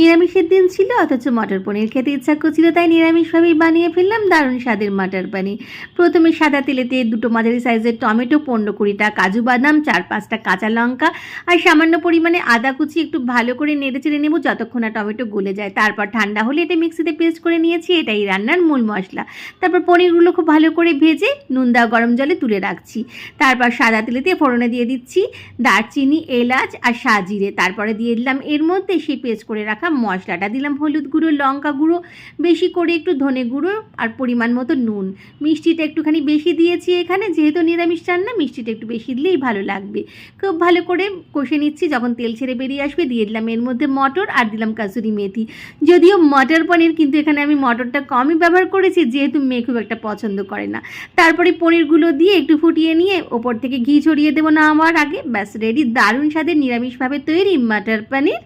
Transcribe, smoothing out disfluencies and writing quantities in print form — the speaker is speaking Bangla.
নিরামিষের দিন ছিল, অথচ মটর পনির খেতে ইচ্ছা করছিল, তাই নিরামিষভাবেই বানিয়ে ফেললাম দারুণ স্বাদের মটর পনির। প্রথমে সাদা তেলেতে দুটো মাঝারি সাইজের টমেটো, 15-20টা কাজু বাদাম, 4-5টা কাঁচা লঙ্কা আর সামান্য পরিমাণে আদা কুচি একটু ভালো করে নেড়ে চেড়ে নেবো যতক্ষণ না টমেটো গলে যায়। তারপর ঠান্ডা হলে এটা মিক্সিতে পেস্ট করে নিয়েছি, এটাই রান্নার মূল মশলা। তারপর পনিরগুলো খুব ভালো করে ভেজে নুন দেওয়া গরম জলে তুলে রাখছি। তারপর সাদা তেলেতে ফোড়নে দিয়ে দিচ্ছি দারচিনি, এলাচ আর সাজিরে। তারপরে দিয়ে দিলাম এর মধ্যে সেই পেস্ট করে রাখা মশলাটা, দিলাম হলুদ গুঁড়ো, লঙ্কা গুঁড়ো, বেশি করে একটু ধনে গুঁড়ো আর পরিমাণ মতো নুন। মিষ্টিটা একটুখানি বেশি দিয়েছি এখানে, যেহেতু নিরামিষ রান্না মিষ্টিটা একটু বেশি দিলেই ভালো লাগবে। খুব ভালো করে কষে নিচ্ছি। যখন তেল ছেড়ে বেরিয়ে আসবে দিয়ে দিলাম এর মধ্যে মটর আর দিলাম কাসুরি মেথি। যদিও মটর পনির, কিন্তু এখানে আমি মটরটা কমই ব্যবহার করেছি যেহেতু মেয়ে খুব একটা পছন্দ করে না। তারপরে পনিরগুলো দিয়ে একটু ফুটিয়ে নিয়ে ওপর থেকে ঘি ছড়িয়ে দেবো নামার আগে। ব্যাস রেডি দারুণ স্বাদের নিরামিষভাবে তৈরি মটর পনির।